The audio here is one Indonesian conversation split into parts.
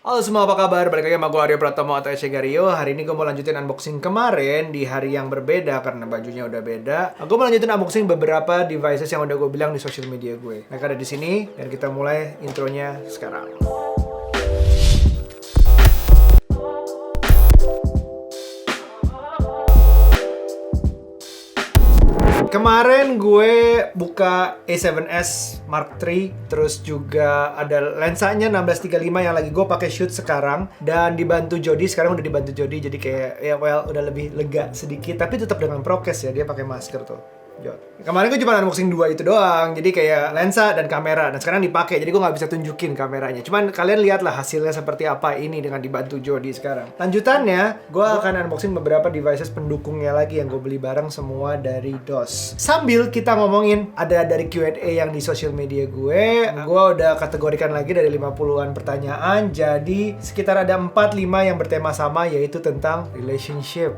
Halo semua, apa kabar? Balik lagi sama gue Aryo Pratomo atau Eshegario. Hari ini gue mau lanjutin unboxing kemarin di hari yang berbeda karena bajunya udah beda. Gue mau lanjutin unboxing beberapa devices yang udah gue bilang di social media gue. Mereka ada di sini dan kita mulai intronya sekarang. Kemarin gue buka A7S Mark III, terus juga ada lensanya 16-35 yang lagi gue pakai shoot sekarang, dan dibantu Jody. Sekarang udah dibantu Jody, jadi kayak ya udah lebih lega sedikit, tapi tetap dengan prokes ya, dia pakai masker tuh. Kemarin gue cuma unboxing 2 itu doang, jadi kayak lensa dan kamera, dan sekarang dipakai, jadi gue nggak bisa tunjukin kameranya. Cuman kalian lihatlah hasilnya seperti apa ini dengan dibantu Jody sekarang. Lanjutannya, gue akan unboxing beberapa devices pendukungnya lagi yang gue beli bareng semua dari DOS. Sambil kita ngomongin, ada dari Q&A yang di social media gue udah kategorikan lagi dari 50-an pertanyaan, jadi sekitar ada 4-5 yang bertema sama, yaitu tentang relationship.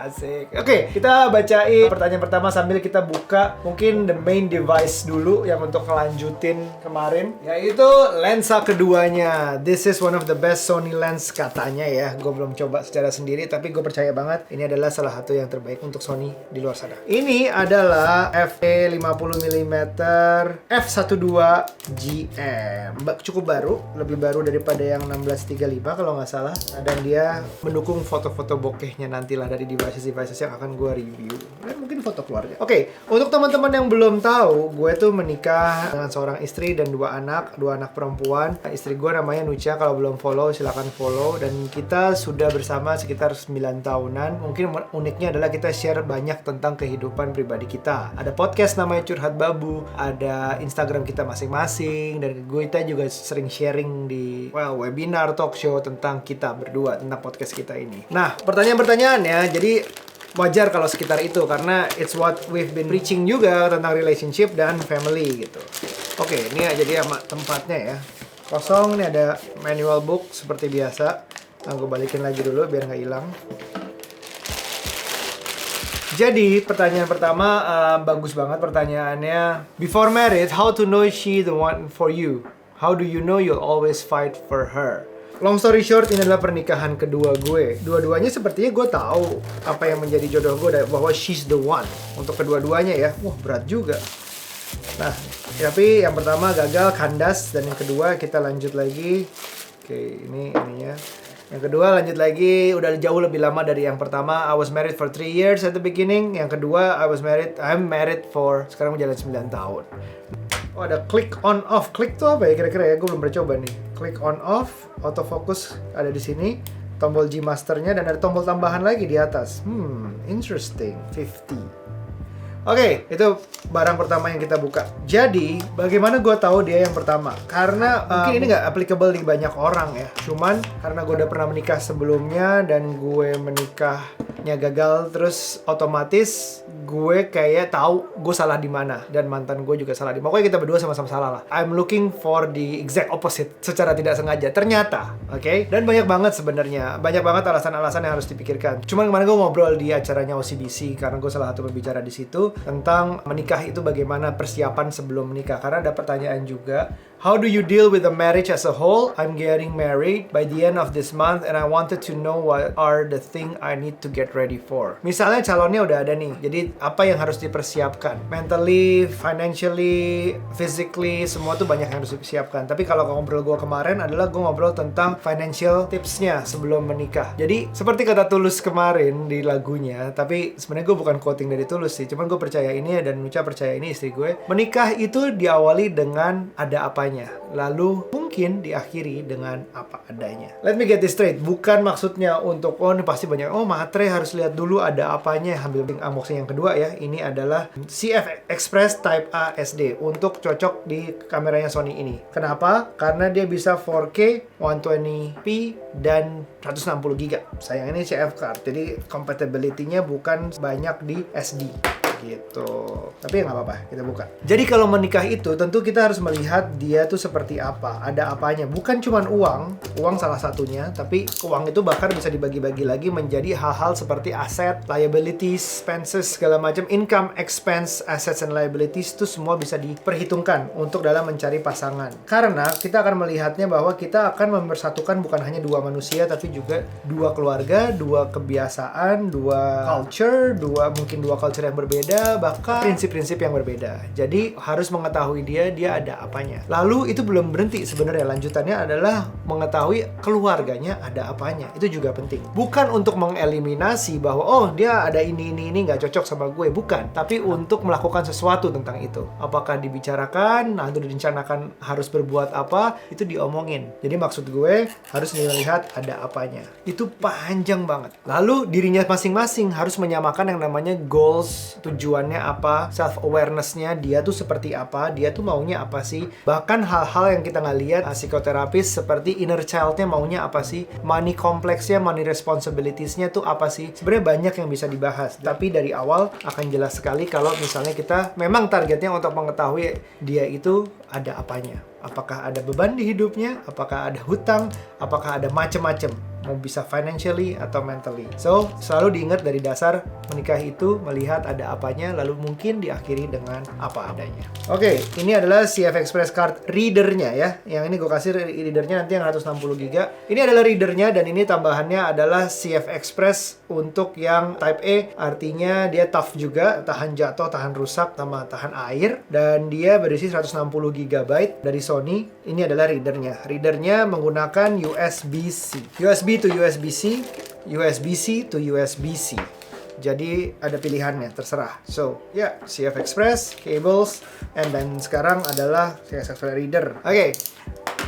Asik. Oke, kita bacain pertanyaan pertama sambil kita buka mungkin the main device dulu yang untuk kelanjutin kemarin, yaitu lensa keduanya. This is one of the best Sony lens katanya ya. Gue belum coba secara sendiri, tapi gue percaya banget ini adalah salah satu yang terbaik untuk Sony di luar sana. Ini adalah f/50mm f/1.2 GM. Cukup baru, lebih baru daripada yang 16-35 kalau nggak salah. Dan dia mendukung foto-foto bokehnya nantilah dari devices yang akan gue review. Dan mungkin foto keluarga. Oke, untuk teman-teman yang belum tahu, gue tuh menikah dengan seorang istri dan dua anak perempuan. Istri gue namanya Nucha, kalau belum follow silahkan follow. Dan kita sudah bersama sekitar 9 tahunan. Mungkin uniknya adalah kita share banyak tentang kehidupan pribadi kita. Ada podcast namanya Curhat Babu, ada Instagram kita masing-masing, dan kita juga sering sharing di webinar, talk show tentang kita berdua, tentang podcast kita ini. Nah, pertanyaan-pertanyaannya, jadi wajar kalau sekitar itu, karena it's what we've been preaching juga tentang relationship dan family gitu. Oke, ini aja dia tempatnya ya. Kosong, ini ada manual book seperti biasa. Nah, gue balikin lagi dulu biar nggak hilang. Jadi, pertanyaan pertama bagus banget pertanyaannya. Before married, how to know she the one for you? How do you know you'll always fight for her? Long story short, ini adalah pernikahan kedua gue. Dua-duanya sepertinya gue tahu apa yang menjadi jodoh gue, bahwa she's the one. Untuk kedua-duanya ya, berat juga. Nah, tapi yang pertama gagal, kandas. Dan yang kedua kita lanjut lagi. Oke, ini ininya. Yang kedua lanjut lagi, udah jauh lebih lama dari yang pertama. I was married for 3 years at the beginning. Yang kedua, I'm married for, sekarang menjalan 9 tahun. Oh, ada click on off. Click tuh apa ya kira-kira ya? Gue belum pernah coba nih. Click on off, autofocus ada di sini. Tombol G masternya dan ada tombol tambahan lagi di atas. Interesting. 50. Oke, itu barang pertama yang kita buka. Jadi, bagaimana gue tahu dia yang pertama? Karena mungkin ini nggak applicable di banyak orang ya. Cuman karena gue udah pernah menikah sebelumnya dan gue menikahnya gagal, terus otomatis gue kayak tahu gue salah di mana dan mantan gue juga salah di mana. Pokoknya kita berdua sama-sama salah lah. I'm looking for the exact opposite secara tidak sengaja. Ternyata, oke? Dan banyak banget sebenarnya. Banyak banget alasan-alasan yang harus dipikirkan. Cuman kemarin gue ngobrol di acaranya OCBC karena gue salah satu pembicara di situ tentang menikah itu bagaimana persiapan sebelum menikah. Karena ada pertanyaan juga, how do you deal with the marriage as a whole? I'm getting married by the end of this month and I wanted to know what are the thing I need to get ready for. Misalnya calonnya udah ada nih, jadi apa yang harus dipersiapkan? Mentally, financially, physically, semua tuh banyak yang harus dipersiapkan. Tapi kalau ngobrol gue kemarin adalah gue ngobrol tentang financial tipsnya sebelum menikah. Jadi seperti kata Tulus kemarin di lagunya, tapi sebenarnya gue bukan quoting dari Tulus sih, cuman gue percaya ini dan Nucha percaya ini, istri gue. Menikah itu diawali dengan ada apanya, lalu mungkin diakhiri dengan apa adanya. Let me get this straight, bukan maksudnya untuk ini pasti banyak matre harus lihat dulu ada apanya. Ambil unboxing yang kedua ya. Ini adalah CF Express Type A SD untuk cocok di kameranya Sony ini. Kenapa? Karena dia bisa 4K, 120p dan 160GB. Sayang ini CF card, jadi compatibility-nya bukan banyak di SD. gitu. Tapi ya nggak apa-apa, kita buka. Jadi kalau menikah itu tentu kita harus melihat dia tuh seperti apa, ada apanya. Bukan cuma uang salah satunya, tapi uang itu bahkan bisa dibagi-bagi lagi menjadi hal-hal seperti aset, liabilities, expenses, segala macam, income, expense, assets and liabilities itu semua bisa diperhitungkan untuk dalam mencari pasangan. Karena kita akan melihatnya bahwa kita akan mempersatukan bukan hanya dua manusia, tapi juga dua keluarga, dua kebiasaan, dua culture, mungkin dua culture yang berbeda, bahkan prinsip-prinsip yang berbeda. Jadi harus mengetahui dia ada apanya. Lalu itu belum berhenti sebenarnya, lanjutannya adalah mengetahui keluarganya ada apanya. Itu juga penting. Bukan untuk mengeliminasi bahwa oh dia ada ini nggak cocok sama gue, bukan. Tapi untuk melakukan sesuatu tentang itu. Apakah dibicarakan, lalu direncanakan harus berbuat apa, itu diomongin. Jadi maksud gue harus melihat ada apanya. Itu panjang banget. Lalu dirinya masing-masing harus menyamakan yang namanya goals, tujuannya apa, self-awareness-nya, dia tuh seperti apa, dia tuh maunya apa sih. Bahkan hal-hal yang kita nggak lihat, psikoterapis seperti inner child-nya maunya apa sih, money complex-nya, money responsibilities-nya tuh apa sih. Sebenarnya banyak yang bisa dibahas, tapi dari awal akan jelas sekali kalau misalnya kita memang targetnya untuk mengetahui dia itu ada apanya. Apakah ada beban di hidupnya, apakah ada hutang, apakah ada macam-macam. Mau bisa financially atau mentally. So, selalu diingat dari dasar menikah itu melihat ada apanya, lalu mungkin diakhiri dengan apa adanya. Oke, ini adalah CF Express Card readernya ya. Yang ini gue kasih readernya nanti yang 160 GB. Ini adalah readernya dan ini tambahannya adalah CF Express untuk yang Type A. Artinya dia tough juga, tahan jatuh, tahan rusak, sama tahan air. Dan dia berisi 160 GB dari Sony. Ini adalah readernya. Readernya menggunakan USB-C. USB to USB-C, USB-C to USB-C. Jadi ada pilihannya, terserah. So, ya, CF Express, cables, and then sekarang adalah CF Express reader. Oke.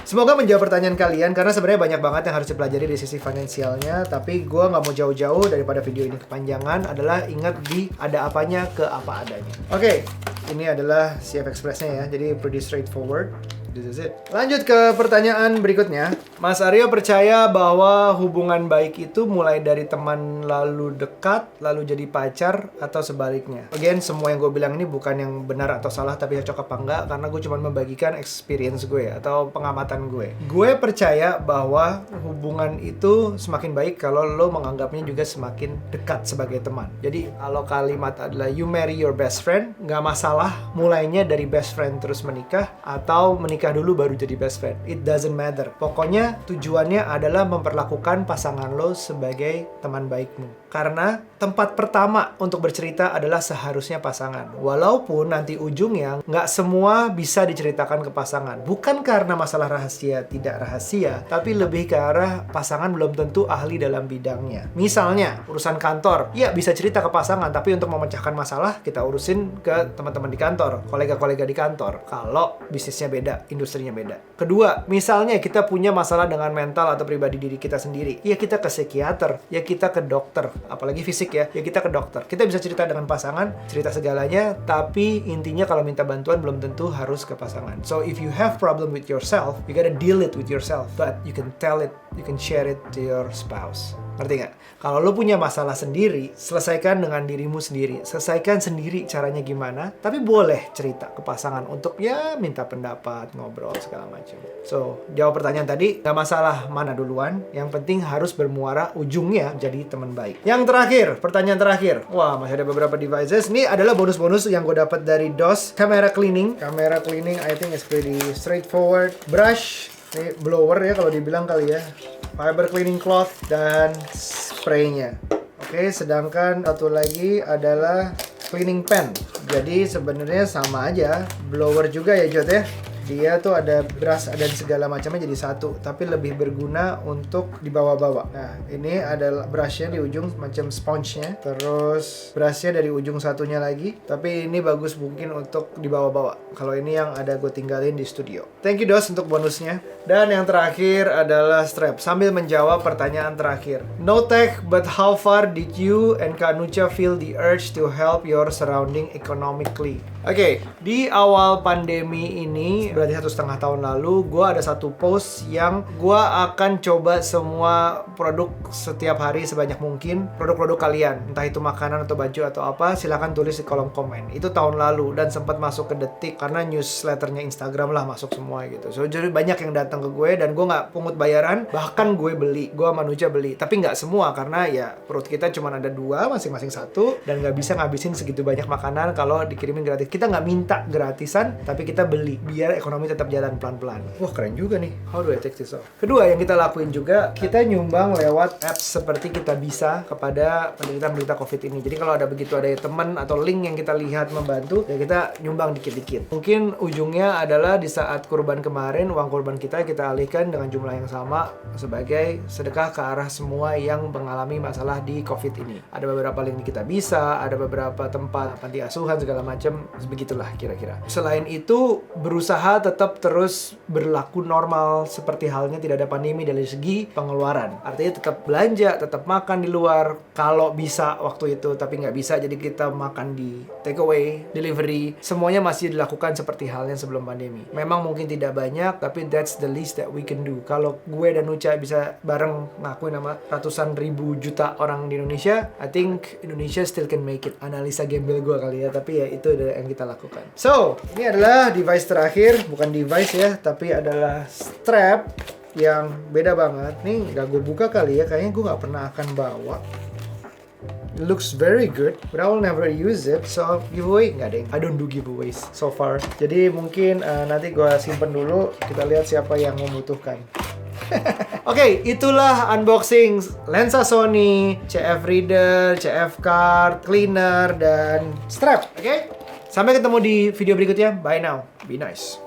Semoga menjawab pertanyaan kalian, karena sebenarnya banyak banget yang harus dipelajari dari sisi finansialnya. Tapi gue nggak mau jauh-jauh daripada video ini kepanjangan, adalah ingat di ada apanya ke apa adanya. Oke, ini adalah CF Express-nya ya, jadi pretty straightforward. This is it. Lanjut ke pertanyaan berikutnya. Mas Aryo percaya bahwa hubungan baik itu mulai dari teman lalu dekat, lalu jadi pacar, atau sebaliknya? Again, semua yang gue bilang ini bukan yang benar atau salah, tapi cocok apa enggak, karena gue cuma membagikan experience gue atau pengamatan gue. Gue percaya bahwa hubungan itu semakin baik kalau lo menganggapnya juga semakin dekat sebagai teman. Jadi kalau kalimat adalah you marry your best friend, nggak masalah mulainya dari best friend terus menikah, atau menikah dulu baru jadi best friend. It doesn't matter. Pokoknya tujuannya adalah memperlakukan pasangan lo sebagai teman baikmu. Karena tempat pertama untuk bercerita adalah seharusnya pasangan. Walaupun nanti ujungnya nggak semua bisa diceritakan ke pasangan. Bukan karena masalah rahasia tidak rahasia, tapi lebih ke arah pasangan belum tentu ahli dalam bidangnya. Misalnya, urusan kantor, ya bisa cerita ke pasangan, tapi untuk memecahkan masalah, kita urusin ke teman-teman di kantor, kolega-kolega di kantor. Kalau bisnisnya beda, industrinya beda. Kedua, misalnya kita punya masalah dengan mental atau pribadi diri kita sendiri. Ya kita ke psikiater, ya kita ke dokter. Apalagi fisik ya kita ke dokter. Kita bisa cerita dengan pasangan, cerita segalanya, tapi intinya kalau minta bantuan belum tentu harus ke pasangan. So if you have problem with yourself, you gotta deal it with yourself, but you can tell it, you can share it to your spouse. Ngerti nggak? Kalau lo punya masalah sendiri, selesaikan dengan dirimu sendiri. Selesaikan sendiri caranya gimana, tapi boleh cerita ke pasangan untuk ya minta pendapat, ngobrol, segala macam. So, jawab pertanyaan tadi, nggak masalah mana duluan. Yang penting harus bermuara ujungnya jadi teman baik. Yang terakhir, pertanyaan terakhir. Wah, masih ada beberapa devices. Ini adalah bonus-bonus yang gue dapat dari DOS. Camera cleaning. Camera cleaning, I think is pretty straightforward. Brush. Ini blower ya kalau dibilang kali ya. Fiber cleaning cloth dan spraynya. Oke, sedangkan satu lagi adalah cleaning pen. Jadi sebenarnya sama aja, blower juga ya Jod ya. Dia tuh ada brush dan segala macamnya jadi satu, tapi lebih berguna untuk dibawa-bawa. Nah, ini ada brushnya di ujung macam sponge-nya, terus brushnya dari ujung satunya lagi, tapi ini bagus mungkin untuk dibawa-bawa. Kalau ini yang ada gue tinggalin di studio. Thank you Dos untuk bonusnya. Dan yang terakhir adalah strap. Sambil menjawab pertanyaan terakhir. No tech, but how far did you and Kak Nucha feel the urge to help your surrounding economically? Oke, di awal pandemi ini, berarti 1,5 tahun lalu, gue ada satu post yang gue akan coba semua produk setiap hari sebanyak mungkin. Produk-produk kalian, entah itu makanan atau baju atau apa, silahkan tulis di kolom komen. Itu tahun lalu dan sempat masuk ke Detik karena newsletternya Instagram lah masuk semua gitu. So, jadi banyak yang datang ke gue dan gue nggak pungut bayaran, bahkan gue beli, gue manusia beli. Tapi nggak semua karena ya perut kita cuma ada 2, masing-masing 1 dan nggak bisa ngabisin segitu banyak makanan kalau dikirimin gratis. Kita nggak minta gratisan, tapi kita beli biar ekonomi tetap jalan pelan-pelan. Wah, keren juga nih. How do I take this off? Kedua yang kita lakuin juga, kita nyumbang lewat apps seperti Kita Bisa kepada penderita-penderita COVID ini. Jadi kalau ada begitu ada teman atau link yang kita lihat membantu, ya kita nyumbang dikit-dikit. Mungkin ujungnya adalah di saat kurban kemarin, uang kurban kita alihkan dengan jumlah yang sama sebagai sedekah ke arah semua yang mengalami masalah di COVID ini. Ada beberapa link di Kita Bisa, ada beberapa tempat panti asuhan segala macam. Begitulah kira-kira. Selain itu, berusaha tetap terus berlaku normal seperti halnya tidak ada pandemi dari segi pengeluaran. Artinya tetap belanja, tetap makan di luar kalau bisa waktu itu, tapi nggak bisa jadi kita makan di takeaway, delivery. Semuanya masih dilakukan seperti halnya sebelum pandemi. Memang mungkin tidak banyak, tapi that's the least that we can do. Kalau gue dan Uca bisa bareng ngakuin nama ratusan ribu juta orang di Indonesia, I think Indonesia still can make it. Analisa gembel gue kali ya, tapi ya itu yang kita lakukan. So, ini adalah device terakhir, bukan device ya, tapi adalah strap yang beda banget. Nih, gak gue buka kali ya, kayaknya gue gak pernah akan bawa. It looks very good, but I will never use it. So, giveaway? Nggak deh, I don't do giveaways so far. Jadi mungkin nanti gue simpen dulu, kita lihat siapa yang membutuhkan. Oke, itulah unboxing lensa Sony, CF reader, CF card, cleaner, dan strap. Oke? Sampai ketemu di video berikutnya. Bye now. Be nice.